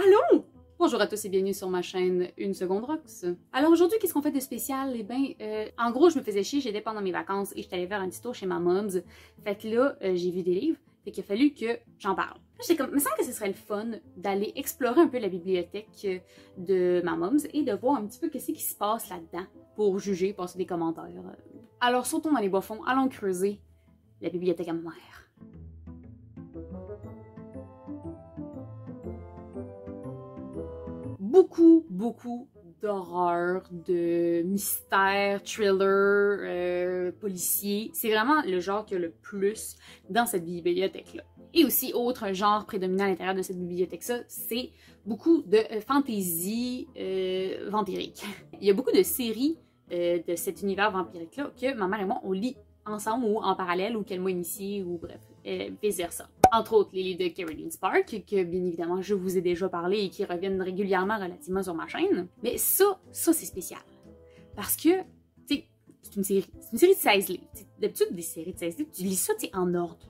Allons! Bonjour à tous et bienvenue sur ma chaîne Une Seconde Rocks. Alors aujourd'hui, qu'est-ce qu'on fait de spécial? Eh bien, en gros, je me faisais chier, j'étais pendant mes vacances et j'étais allée faire un petit tour chez ma mom's. Fait que là, j'ai vu des livres, fait qu'il a fallu que j'en parle. J'étais comme, il me semble que ce serait le fun d'aller explorer un peu la bibliothèque de ma mom's et de voir un petit peu qu'est-ce qui se passe là-dedans pour juger, passer des commentaires. Alors sautons dans les bas-fonds, allons creuser la bibliothèque à ma mère. Beaucoup d'horreur, de mystère, thriller, policier. C'est vraiment le genre qu'il y a le plus dans cette bibliothèque-là. Et aussi, autre genre prédominant à l'intérieur de cette bibliothèque-là, c'est beaucoup de fantasy vampirique. Il y a beaucoup de séries de cet univers vampirique-là que ma mère et moi, on lit ensemble ou en parallèle ou qu'elle m'a initié ou bref, vice-versa. Entre autres, les livres de Caroline Spark, que bien évidemment je vous ai déjà parlé et qui reviennent régulièrement relativement sur ma chaîne. Mais ça c'est spécial. Parce que, tu sais, c'est une série de 16 livres. D'habitude, des séries de 16 livres, tu lis ça, tu sais, en ordre.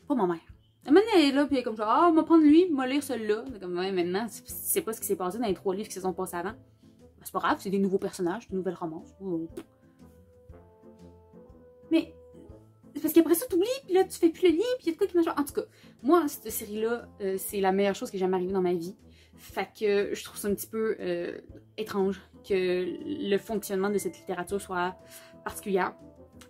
Pas ma mère. La manière, elle est là, puis elle est comme ça, ah, on va prendre lui, on va lire celui-là. Comme, ouais, maintenant, tu sais pas ce qui s'est passé dans les 3 livres qui se sont passés avant. Ben, c'est pas grave, c'est des nouveaux personnages, des nouvelles romances. Mais c'est parce qu'après ça, t'oublies, puis là, tu fais plus le lien, puis il y a de quoi qui marche. En tout cas, moi, cette série-là, c'est la meilleure chose qui est jamais arrivée dans ma vie. Fait que je trouve ça un petit peu étrange que le fonctionnement de cette littérature soit particulière.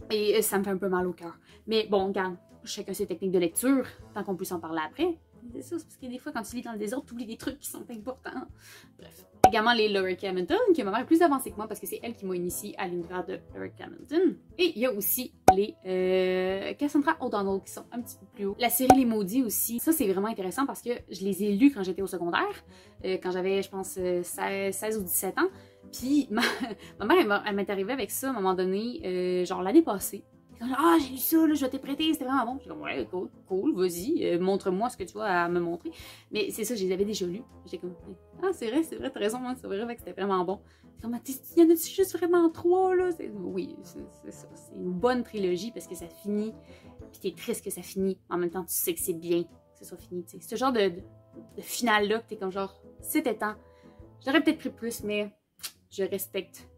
Et ça me fait un peu mal au cœur. Mais bon, regarde, chacun ses techniques de lecture, tant qu'on puisse en parler après. C'est ça, c'est parce que des fois, quand tu lis dans le désordre, tu oublies des trucs qui sont importants. Bref. Également les Laura Hamilton, qui est ma mère plus avancée que moi parce que c'est elle qui m'a initiée à l'univers de Laura Hamilton. Et il y a aussi les Cassandra O'Donnell qui sont un petit peu plus haut. La série Les Maudits aussi, ça c'est vraiment intéressant parce que je les ai lus quand j'étais au secondaire, quand j'avais, je pense, 16 ou 17 ans. Puis ma mère, elle m'est arrivée avec ça à un moment donné, genre l'année passée. Ah, j'ai lu ça, là, je vais te prêter, c'était vraiment bon. J'étais comme, ouais, cool, vas-y, montre-moi ce que tu as à me montrer. Mais c'est ça, je les avais déjà lus. J'étais comme, ah, c'est vrai, t'as raison, hein, c'est vrai que c'était vraiment bon. Comme, il y en a juste vraiment 3, là. Oui, c'est ça. C'est une bonne trilogie parce que ça finit, puis t'es triste que ça finit. En même temps, tu sais que c'est bien que ce soit fini, tu sais. Ce genre de finale-là, que t'es comme genre, c'était temps. J'aurais peut-être pris plus, mais je respecte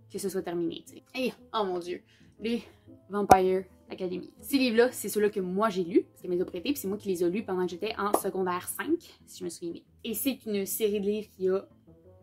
que ce soit terminé, tu sais. Et, oh mon Dieu, les Vampire Academy. Ces livres-là, c'est ceux-là que moi j'ai lus, parce qu'elle me les a prêtés, puis c'est moi qui les ai lus pendant que j'étais en secondaire 5, si je me souviens bien. Et c'est une série de livres qui a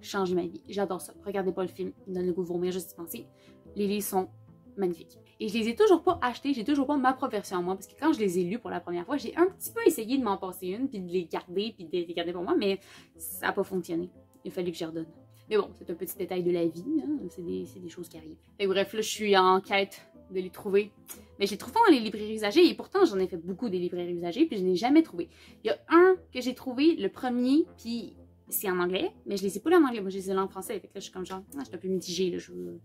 changé ma vie. J'adore ça. Regardez pas le film, il me donne le goût de vomir juste d'y penser. Les livres sont magnifiques. Et je les ai toujours pas achetés, j'ai toujours pas ma propre version à moi, parce que quand je les ai lus pour la première fois, j'ai un petit peu essayé de m'en passer une, puis de les garder, puis de les garder pour moi, mais ça n'a pas fonctionné. Il a fallu que je redonne. Mais bon, c'est un petit détail de la vie, hein? C'est des choses qui arrivent. Et bref, là, je suis en quête de les trouver. Mais je les trouve pas dans les librairies usagées, et pourtant, j'en ai fait beaucoup des librairies usagées, puis je n'ai jamais trouvé. Il y a un que j'ai trouvé, le premier, puis c'est en anglais, mais je les ai pas là en anglais, moi je les ai là en français, fait que là, je suis comme genre, je suis un peu mitigée, là, je veux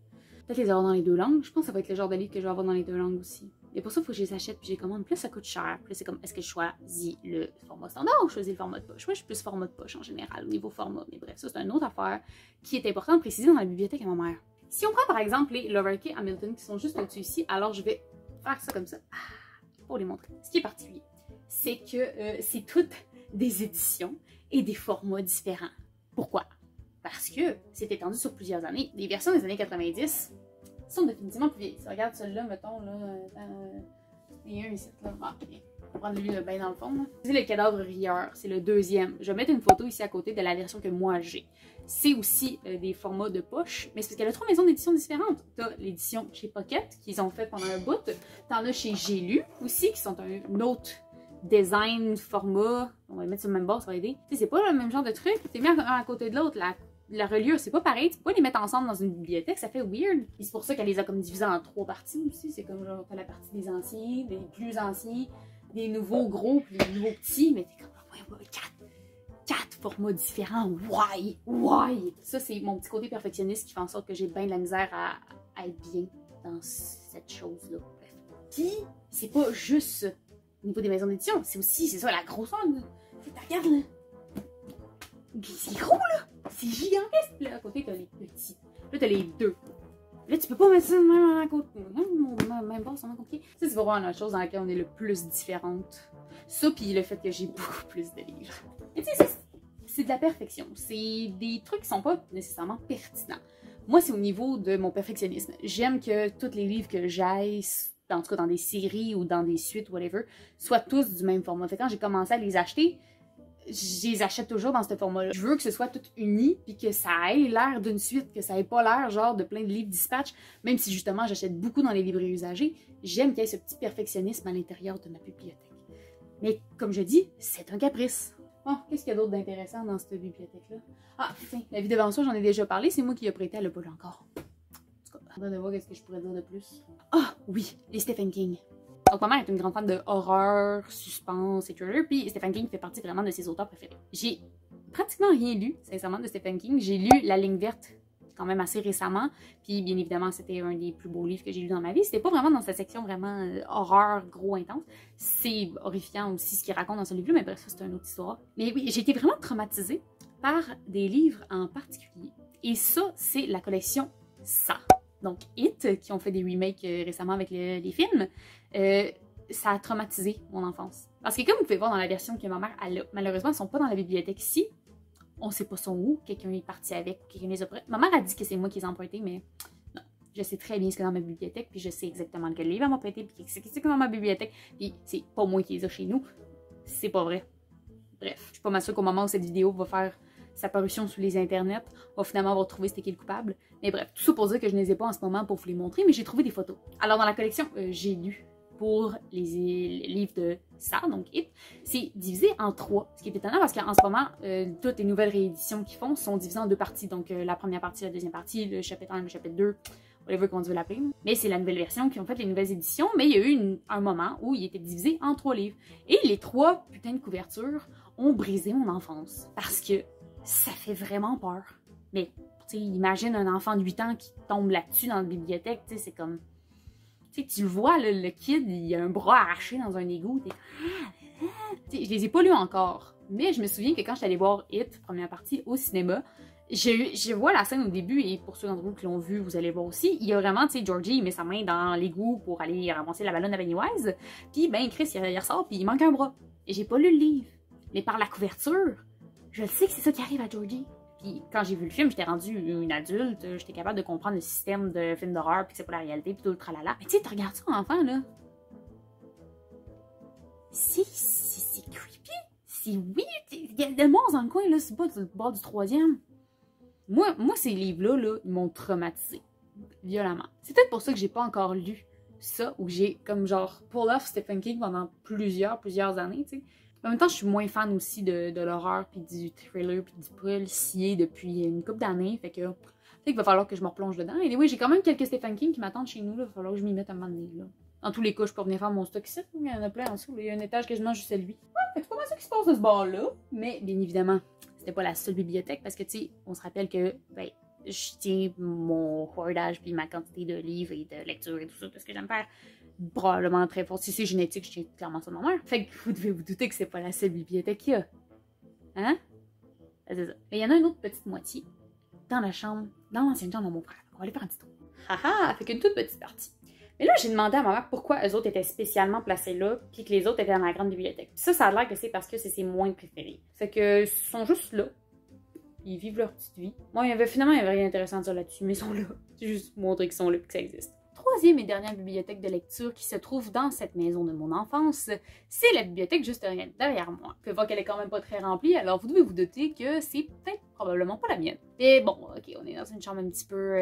peut-être les avoir dans les 2 langues. Je pense que ça va être le genre de livre que je vais avoir dans les 2 langues aussi. Et pour ça, il faut que je les achète, puis je les commande. Puis là, ça coûte cher. Puis là, c'est comme, est-ce que je choisis le format standard ou je choisis le format de poche? Moi, je suis plus format de poche en général, au niveau format. Mais bref, ça, c'est une autre affaire qui est importante de préciser dans la bibliothèque à ma mère. Si on prend par exemple les Laura Hamilton qui sont juste au-dessus ici, alors je vais faire ça comme ça pour les montrer. Ce qui est particulier, c'est que c'est toutes des éditions et des formats différents. Pourquoi? Parce que c'est étendu sur plusieurs années. Les versions des années 90 sont définitivement plus vieilles. Si on regarde celle-là, mettons, là, il y a un ici, là. Ah, okay. On va prendre lui, bien dans le fond. C'est le cadavre rieur, c'est le 2e. Je vais mettre une photo ici à côté de la version que moi j'ai. C'est aussi des formats de poche, mais c'est parce qu'elle a 3 maisons d'édition différentes. T'as l'édition chez Pocket, qu'ils ont fait pendant un bout. T'en as chez J'ai lu aussi, qui sont un autre design, format. On va les mettre sur le même bord, ça va aider. Tu sais, c'est pas le même genre de truc. T'es mis un à côté de l'autre, la reliure, c'est pas pareil. Tu peux pas les mettre ensemble dans une bibliothèque, ça fait weird. Et c'est pour ça qu'elle les a comme divisés en 3 parties aussi. C'est comme genre, t'as la partie des anciens, des plus anciens, des nouveaux gros, puis des nouveaux petits. Mais t'es comme, ouais, 4 formats différents. Why? Ça, c'est mon petit côté perfectionniste qui fait en sorte que j'ai bien de la misère à être bien dans cette chose-là. Puis, c'est pas juste ça. Au niveau des maisons d'édition, c'est aussi, c'est ça, la grosseur. Regarde, là. C'est gros, là. C'est gigantesque. Là, à côté, t'as les petits. Là, t'as les 2. Là, tu peux pas mettre ça même à côté. Même pas, c'est vraiment compliqué. Ça, c'est vraiment la chose dans laquelle on est le plus différente. Ça, puis le fait que j'ai beaucoup plus de livres. Et tu sais, c'est de la perfection. C'est des trucs qui sont pas nécessairement pertinents. Moi, c'est au niveau de mon perfectionnisme. J'aime que tous les livres que j'aille, en tout cas dans des séries ou dans des suites, whatever, soient tous du même format. Fait que quand j'ai commencé à les acheter, je les achète toujours dans ce format-là. Je veux que ce soit tout uni, puis que ça ait l'air d'une suite, que ça ait pas l'air genre de plein de livres dispatch, même si justement j'achète beaucoup dans les librairies usagées, j'aime qu'il y ait ce petit perfectionnisme à l'intérieur de ma bibliothèque. Mais comme je dis, c'est un caprice. Bon, qu'est-ce qu'il y a d'autre d'intéressant dans cette bibliothèque-là? Ah, tiens, la vie d'Evançon, j'en ai déjà parlé, c'est moi qui l'ai prêté, elle l'a pas lu encore. En tout cas, on va voir qu'est-ce que je pourrais dire de plus. Ah, oui, les Stephen King. Donc, ma mère est une grande fan de horreur, suspense et thriller, puis Stephen King fait partie vraiment de ses auteurs préférés. J'ai pratiquement rien lu, sincèrement, de Stephen King. J'ai lu La Ligne verte quand même assez récemment, puis bien évidemment, c'était un des plus beaux livres que j'ai lu dans ma vie. C'était pas vraiment dans cette section vraiment horreur, gros, intense. C'est horrifiant aussi ce qu'il raconte dans ce livre-là, mais bref, ça, c'est une autre histoire. Mais oui, j'ai été vraiment traumatisée par des livres en particulier. Et ça, c'est la collection Ça. Donc, It, qui ont fait des remakes récemment avec les films, ça a traumatisé mon enfance. Parce que comme vous pouvez voir dans la version que ma mère a, malheureusement, elles sont pas dans la bibliothèque ici. On sait pas son où, quelqu'un est parti avec, ou quelqu'un les a pris. Ma mère a dit que c'est moi qui les ai empruntés, mais non. Je sais très bien ce qu'il y a dans ma bibliothèque, puis je sais exactement lequel livre elle m'a prêté, puis qu'est-ce qu'il y a dans ma bibliothèque, puis c'est pas moi qui les ai chez nous. C'est pas vrai. Bref, je suis pas mal sûre qu'au moment où cette vidéo va faire sa parution sur les internets, on va finalement avoir trouvé c'était qui le coupable. Mais bref, tout ça pour dire que je ne les ai pas en ce moment pour vous les montrer, mais j'ai trouvé des photos. Alors dans la collection, j'ai lu pour les livres de Ça, donc It, c'est divisé en 3. Ce qui est étonnant parce qu'en ce moment, toutes les nouvelles rééditions qu'ils font sont divisées en 2 parties. Donc la première partie, la deuxième partie, le chapitre 1, le chapitre 2, whatever qu'on veut l'appeler. Mais c'est la nouvelle version qui ont fait les nouvelles éditions, mais il y a eu un moment où il était divisé en 3 livres. Et les 3 putains de couvertures ont brisé mon enfance. Parce que ça fait vraiment peur. Mais, tu sais, imagine un enfant de 8 ans qui tombe là-dessus dans la bibliothèque, tu sais, c'est comme... Tu sais, tu le vois, là, le kid, il a un bras arraché dans un égout. Je les ai pas lus encore, mais je me souviens que quand je suis allée voir It, première partie, au cinéma, je vois la scène au début, et pour ceux d'entre vous qui l'ont vu, vous allez voir aussi, il y a vraiment, tu sais, Georgie, il met sa main dans l'égout pour aller ramasser la ballonne à Pennywise, puis ben, Chris, il ressort, puis il manque un bras. Et j'ai pas lu le livre. Mais par la couverture, je le sais que c'est ça qui arrive à Georgie. Puis quand j'ai vu le film, j'étais rendue une adulte, j'étais capable de comprendre le système de film d'horreur, puis que c'est pas la réalité, puis tout le tralala. Mais tu sais, tu regardes ça, enfant, là. C'est creepy. C'est weird. Il y a des monstres dans le coin, là, c'est pas le bord du 3e. Moi, ces livres-là, là, ils m'ont traumatisée. Violemment. C'est peut-être pour ça que j'ai pas encore lu ça, ou j'ai, comme genre, pull off Stephen King pendant plusieurs années, tu sais. En même temps, je suis moins fan aussi de l'horreur, puis du thriller, puis du policier depuis une couple d'années. Fait que peut-être qu'il va falloir que je me replonge dedans. Et oui, j'ai quand même quelques Stephen King qui m'attendent chez nous. Là. Il va falloir que je m'y mette à un moment donné. Là. Dans tous les cas, je peux venir faire mon stock ici. Il y en a plein en dessous. Il y a un étage quasiment juste à lui. Ouais, c'est pas mal ça qui se passe de ce bord-là. Mais bien évidemment, c'était pas la seule bibliothèque parce que, tu sais, on se rappelle que, ben, je tiens mon hoardage puis ma quantité de livres et de lecture et tout ça parce que j'aime faire probablement très fort. Si c'est génétique, je tiens clairement ça de ma mère. Fait que vous devez vous douter que c'est pas la seule bibliothèque qu'il y a. Hein? C'est ça. Mais il y en a une autre petite moitié dans la chambre, dans l'ancienne chambre de mon frère. On va aller faire un petit tour. Haha! Fait qu'une toute petite partie. Mais là, j'ai demandé à ma mère pourquoi eux autres étaient spécialement placés là, puis que les autres étaient dans la grande bibliothèque. Puis ça a l'air que c'est parce que c'est ses moins préférés. Fait que ils sont juste là. Ils vivent leur petite vie. Moi, il y avait rien d'intéressant à dire là-dessus, mais ils sont là. C'est juste montrer qu'ils sont là et que ça existe. Troisième et dernière bibliothèque de lecture qui se trouve dans cette maison de mon enfance, c'est la bibliothèque juste derrière moi. Vous pouvez voir qu'elle est quand même pas très remplie, alors vous devez vous douter que c'est peut-être probablement pas la mienne. Mais bon, ok, on est dans une chambre un petit peu...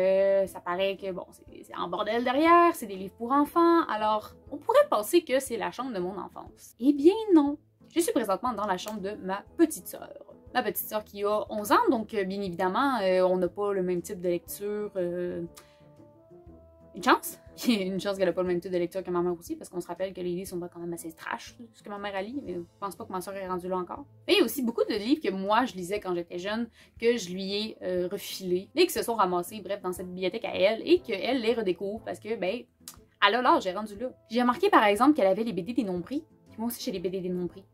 ça paraît que, bon, c'est en bordel derrière, c'est des livres pour enfants, alors on pourrait penser que c'est la chambre de mon enfance. Eh bien non! Je suis présentement dans la chambre de ma petite sœur. Ma petite sœur qui a 11 ans, donc bien évidemment, on n'a pas le même type de lecture... Une chance? Il y a une chance qu'elle n'a pas le même type de lecture que ma mère aussi, parce qu'on se rappelle que les livres sont quand même assez trash, ce que ma mère a lu, mais je pense pas que ma soeur est rendue là encore. Mais il y a aussi beaucoup de livres que moi je lisais quand j'étais jeune, que je lui ai refilés, et qui se sont ramassés, bref, dans cette bibliothèque à elle, et qu'elle les redécouvre, parce que, ben, elle a l'âge, elle est rendue là. J'ai remarqué par exemple qu'elle avait les BD des Nombris, puis moi aussi j'ai les BD des Nombris.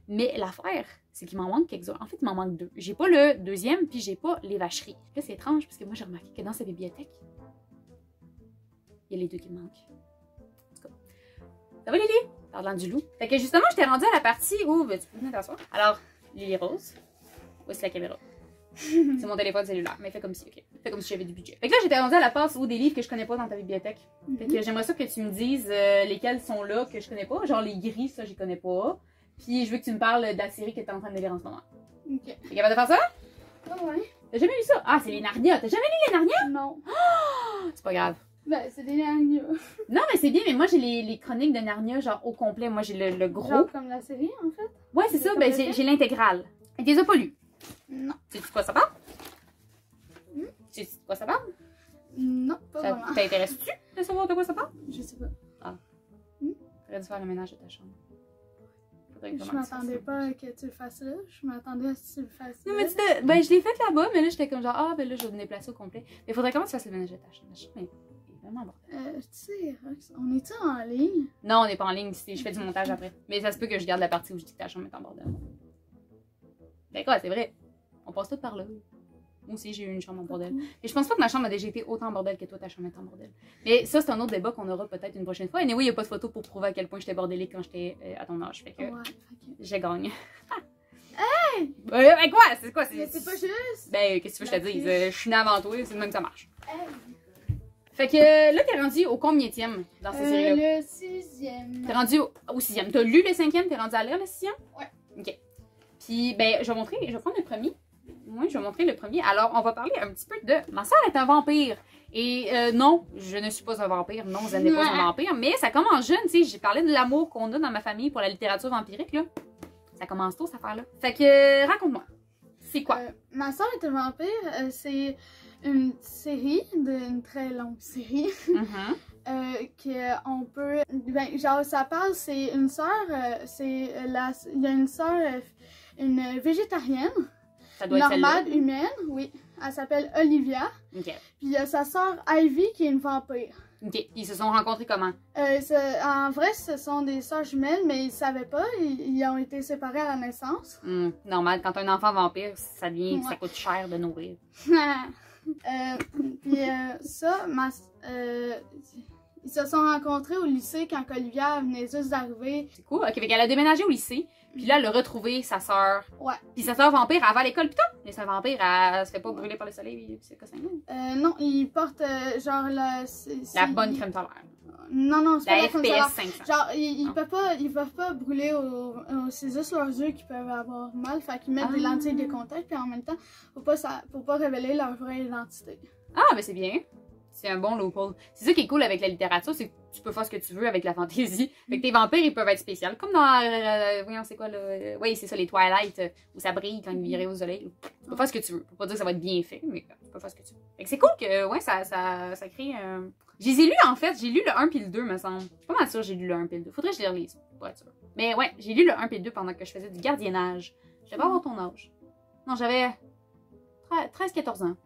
Mais l'affaire, c'est qu'il m'en manque quelques-uns. En fait, il m'en manque 2. J'ai pas le deuxième, puis j'ai pas les vacheries. Là, c'est étrange, parce que moi j'ai remarqué que dans cette bibliothèque, il y a les 2 qui me manquent. En tout cas. Ça va, Lily? Parlant du loup. Fait que justement, j'étais rendue à la partie où... Ben, tu peux venir t'asseoir. Alors, Lily Rose. Voici la caméra. C'est mon téléphone cellulaire, mais fais comme si, ok. Fais comme si j'avais du budget. Fait que là, j'étais rendue à la passe des livres que je connais pas dans ta bibliothèque. Fait que j'aimerais ça que tu me dises lesquels sont là que je connais pas. Genre les gris, ça, j'y connais pas. Puis je veux que tu me parles de la série que t'es en train de lire en ce moment. Ok. T'es capable de faire ça? Ouais. T'as jamais lu ça? Ah, c'est les Narnia. T'as jamais lu les Narnia? Non. C'est pas grave. Ben, c'est des Narnia. Non, mais c'est bien, mais moi j'ai les chroniques de Narnia, genre au complet. Moi j'ai le gros. Genre comme la série, en fait? Ouais, c'est ça, ben j'ai l'intégrale. Et tu les as pas lus? Non. Tu sais de quoi ça parle? Tu sais de quoi ça parle? Non, pas Ça vraiment. t'intéresse-tu de savoir de quoi ça parle? Je sais pas. Faudrait dû faire le ménage de ta chambre. Faudrait Je vraiment que tu fasses m'attendais ça. pas que tu le fasses là. Je m'attendais à ce que tu le fasses là. Non, mais ben je l'ai fait là-bas, mais là j'étais comme genre, ah ben là je vais me déplacer au complet. Mais faudrait comment tu fasses le ménage de ta chambre. La chambre est vraiment bon. Tu sais, Rox, on est-tu en ligne? Non, on n'est pas en ligne, je fais du montage après. Mais ça se peut que je garde la partie où je dis que ta chambre est en bordel. Ben quoi, c'est vrai. On passe tout par là. Moi aussi, j'ai eu une chambre en bordel. Et je pense pas que ma chambre a déjà été autant en bordel que toi, ta chambre est en bordel. Mais ça, c'est un autre débat qu'on aura peut-être une prochaine fois. Et oui, il n'y a pas de photo pour prouver à quel point j'étais bordélique quand j'étais à ton âge. Fait que Ouais, fait que... j'ai gagné. Hey! Ben quoi? C'est quoi? Mais c'est pas juste! Ben, qu'est-ce que tu veux que je te dise? Je suis née avant toi, c'est de même que ça marche. Hey! Fait que là, t'es rendu au combienième dans cette série-là? Le 6e. T'es rendu au 6e. T'as lu le 5e? T'es rendu à lire le 6e? Ouais. Ok. Puis, ben, je vais prendre le premier. Oui, je vais montrer le premier. Alors, on va parler un petit peu de... Ma soeur est un vampire. Et non, je ne suis pas un vampire. Non, je n'est pas un vampire. Mais ça commence jeune, tu sais. J'ai parlé de l'amour qu'on a dans ma famille pour la littérature vampirique, là. Ça commence tôt, cette affaire-là. Fait que, raconte-moi. C'est quoi? Ma soeur est un vampire. C'est une série, une très longue série. Qu'on peut... Ben, genre, ça parle, c'est une sœur... il y a une sœur, une végétarienne. Ça doit être Normale, humaine, oui. Elle s'appelle Olivia. OK. Puis il y a sa sœur Ivy qui est une vampire. OK. Ils se sont rencontrés comment? En vrai, ce sont des sœurs jumelles, mais ils savaient pas. Ils ont été séparés à la naissance. Normal, quand un enfant vampire, ça coûte cher de nourrir. Puis ils se sont rencontrés au lycée quand Olivia venait juste d'arriver. C'est cool. OK, fait qu'elle a déménagé au lycée. Puis là, elle a retrouvé sa sœur. Ouais. Puis sa sœur vampire, elle va à l'école, putain! Mais sa vampire, elle se fait pas brûler par le soleil, c'est quoi ça? Non, ils portent genre la bonne crème solaire. Non, c'est pas la crème solaire. FPS 500. Genre, ils peuvent pas brûler c'est juste leurs yeux qui peuvent avoir mal. Fait qu'ils mettent des lentilles de contact, puis en même temps, faut pas révéler leur vraie identité. Ah, ben c'est bien. C'est un bon loophole. C'est ça qui est cool avec la littérature, c'est que tu peux faire ce que tu veux avec la fantaisie. Fait que tes vampires, ils peuvent être spéciaux. Comme dans, voyons, c'est quoi, là? Oui, c'est ça, les Twilight, où ça brille quand ils virent au soleil. Tu peux faire ce que tu veux. Faut pas dire que ça va être bien fait, mais tu peux faire ce que tu veux. Fait que c'est cool que, ouais, ça crée un... Je les ai lus, en fait. J'ai lu le 1 puis le 2, me semble. Je suis pas mal sûre que j'ai lu le 1 puis le 2. Faudrait que je les relise, pour être sûr. Mais ouais, j'ai lu le 1 puis le 2 pendant que je faisais du gardiennage. Je devais avoir ton âge. Non, j'avais 13-14 ans.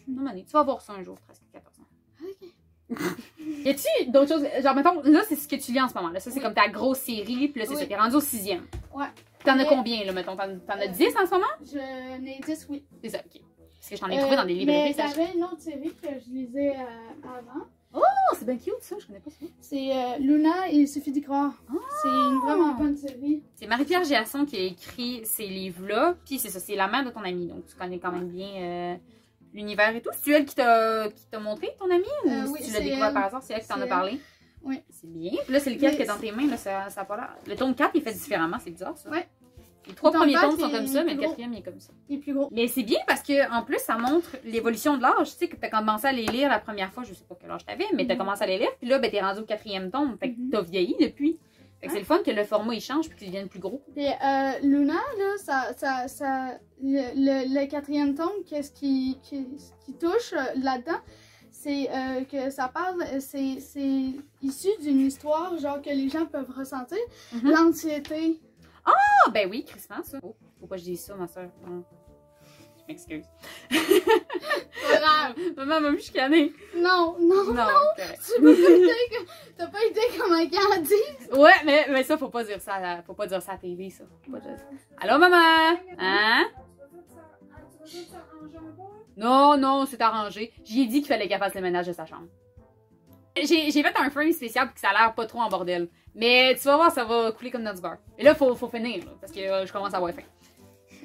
Non, Mané, tu vas voir ça un jour, 13-14 ans. Y a-tu d'autres choses? Genre, mettons, là, c'est ce que tu lis en ce moment. Là. Ça, c'est comme ta grosse série, puis là, c'est ça. T'es rendu au 6e. Ouais. T'en as combien, là, mettons? T'en as 10 en ce moment? J'en ai 10, oui. C'est ça, ok. Parce que j'en ai trouvé dans des librairies. Mais j'avais une autre série que je lisais avant. Oh, c'est bien cute, ça. Je connais pas ça. C'est Luna et Il suffit d'y croire. C'est une vraiment bonne série. C'est Marie-Pierre Giasson qui a écrit ces livres-là. Puis c'est ça, c'est la mère de ton amie. Donc, tu connais quand même bien... l'univers et tout. C'est elle qui t'a montré ton ami ou si tu l'as découvert par hasard? C'est elle qui t'en a parlé? Oui. C'est bien. Puis là, c'est lequel qui est dans tes mains? Là, ça a pas l'air. Le tome 4, il est fait différemment. C'est bizarre, ça. Ouais. Les 3 premiers tomes sont comme ça, mais le 4e, il est comme ça. Il est plus gros. Mais c'est bien parce que en plus, ça montre l'évolution de l'âge. Tu sais, que t'as commencé à les lire la première fois, je sais pas quel âge t'avais, mais t'as commencé à les lire. Puis là, ben, t'es rendu au 4e tome. Fait que t'as vieilli depuis. Fait que c'est le fun que le format il change puis qu'il devienne plus gros. Et Luna, là, le 4e tome, qu'est-ce qui touche là-dedans, c'est que ça parle, c'est issu d'une histoire, genre que les gens peuvent ressentir, l'anxiété. Ah, ben oui, crispant ça. Oh, faut pas que je dise ça, ma soeur. Non. Je m'excuse. Maman m'a chicané. Non. T'as pas idée comment elle dit. Ouais, mais ça, faut pas dire ça à la TV, ça. Faut pas dire ça. Allô, maman? Hein? Non, c'est arrangé. J'y ai dit qu'il fallait qu'elle fasse le ménage de sa chambre. J'ai fait un frame spécial pour que ça a l'air pas trop en bordel. Mais tu vas voir, ça va couler comme dans du beurre. Et là, faut finir, là, parce que je commence à avoir faim.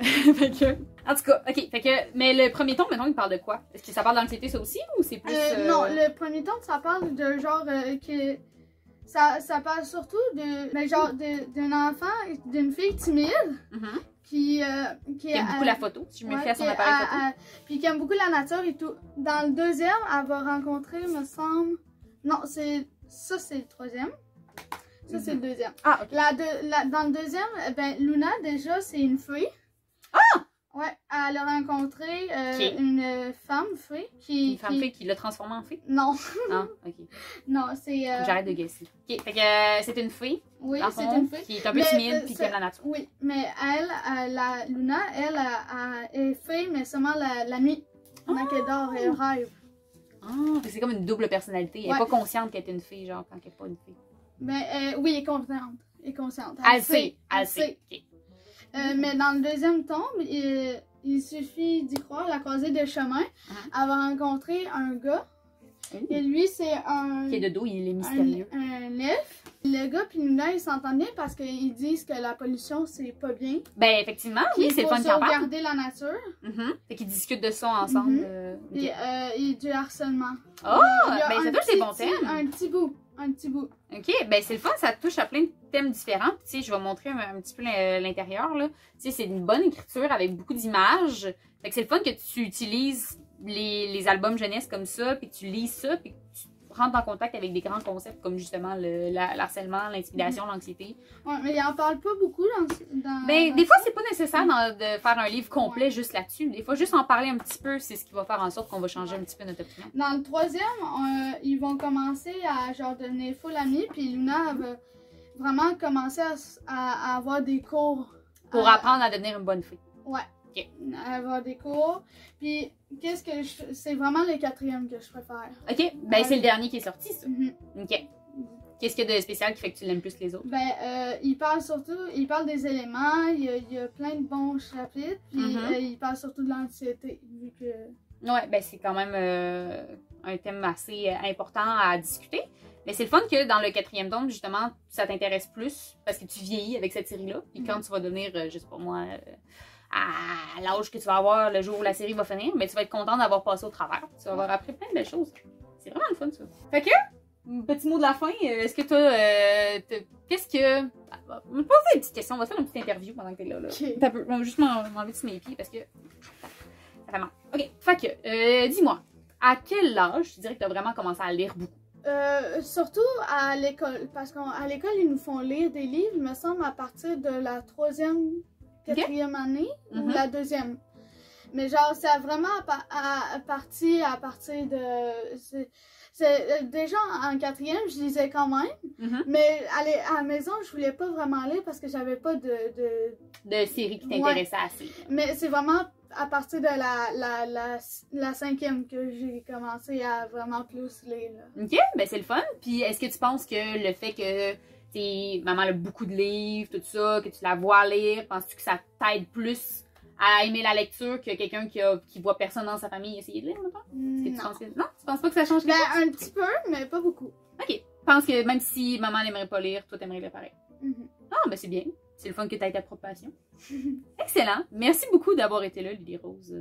Fait que... En tout cas, ok. Fait que, mais le premier tome, maintenant, il parle de quoi? Est-ce que ça parle d'anxiété, ça aussi, ou c'est plus... Non, le premier tome, ça parle de genre que... Ça parle surtout de... Mais genre d'un enfant, d'une fille timide qui aime beaucoup la photo, si je me fie à son appareil photo. Puis qui aime beaucoup la nature et tout. Dans le deuxième, elle va rencontrer, me semble... Non, ça, c'est le troisième. Ça, c'est le deuxième. Ah, ok. Dans le deuxième, ben, Luna, déjà, c'est une fille. Ah! Ouais, elle a rencontré une femme fille qui... Une femme fille qui l'a transformée en fille? Non. Ah, ok. Non, c'est... J'arrête de guesser. Ok, fait que c'est une fille. Oui, c'est une fille. Qui est un peu timide puis qui aime la nature. Oui, mais Luna, elle est fille, mais seulement la nuit. Pendant qu'elle dort, elle rêve. Ah, c'est comme une double personnalité. Elle n'est pas consciente qu'elle est une fille, genre, quand elle n'est pas une fille. Mais oui, elle est consciente. Elle est consciente. Elle sait. Okay. Mais dans le deuxième tome, il suffit d'y croire, la croisée de chemin. Elle va rencontrer un gars. Et lui, c'est un... Qui est de dos, il est mystérieux. Un elfe. Le gars puis Luna, ils s'entendent bien parce qu'ils disent que la pollution, c'est pas bien. Ben, effectivement, oui, c'est le fun qu'en parle. Sauvegarder la nature. Fait qu'ils discutent de ça ensemble. Et du harcèlement. Oh! Ben, ça touche des bons thèmes. Un petit bout. Ok, ben c'est le fun, ça touche à plein de thèmes différents. Tu sais, je vais montrer un petit peu l'intérieur, là. Tu sais, c'est une bonne écriture avec beaucoup d'images. Fait que c'est le fun que tu utilises les albums jeunesse comme ça, puis que tu lis ça, puis que tu rentres en contact avec des grands concepts comme justement l'harcèlement, l'intimidation, l'anxiété. Ouais, mais il en parle pas beaucoup Ben, des fois, c'est pas nécessaire de faire un livre complet juste là-dessus. Des fois, juste en parler un petit peu, c'est ce qui va faire en sorte qu'on va changer un petit peu notre opinion. Dans le troisième, ils vont commencer à genre devenir full amis, puis Luna va vraiment commencer à avoir des cours. Pour apprendre à devenir une bonne fille. Ouais. Okay. Avoir des cours. Puis, c'est vraiment le quatrième que je préfère. Ok, ben c'est le dernier qui est sorti, ça. Ok. Qu'est-ce qu'il y a de spécial qui fait que tu l'aimes plus que les autres? Ben, il parle des éléments, il y a plein de bons chapitres, puis il parle surtout de l'anxiété, vu que... Ouais, ben c'est quand même un thème assez important à discuter. Mais c'est le fun que dans le quatrième tome, justement, ça t'intéresse plus, parce que tu vieillis avec cette série-là, puis quand tu vas devenir, je sais pas moi... à l'âge que tu vas avoir le jour où la série va finir, mais tu vas être content d'avoir passé au travers. Tu vas avoir appris plein de belles choses. C'est vraiment le fun, ça. Fait que, petit mot de la fin, est-ce que qu'est-ce que... On va poser une petite question, on va faire une petite interview pendant que t'es là. Okay. On va juste m'enlever de mes pieds parce que... Ça fait mal. Ok, fait que, dis-moi, à quel âge tu dirais que tu as vraiment commencé à lire beaucoup? Surtout à l'école, parce qu'à l'école, ils nous font lire des livres, il me semble, à partir de la quatrième année ou la deuxième. Mais genre, c'est vraiment à partir de... déjà en quatrième, je lisais quand même, mais à la maison, je voulais pas vraiment lire parce que j'avais pas de série qui t'intéressait assez. Mais c'est vraiment à partir de la cinquième que j'ai commencé à vraiment plus lire. Là. Ok, ben c'est le fun. Puis est-ce que tu penses que le fait que maman a beaucoup de livres, tout ça, que tu la vois lire, penses-tu que ça t'aide plus à aimer la lecture que quelqu'un qui voit personne dans sa famille essayer de lire, maintenant? Non. Non? Tu penses pas que ça change quelque chose? Un petit peu, mais pas beaucoup. Ok. Je pense que même si maman n'aimerait pas lire, toi t'aimerais lire pareil. Ah, ben c'est bien. C'est le fun que t'aies ta propre passion. Excellent. Merci beaucoup d'avoir été là, Lily Rose.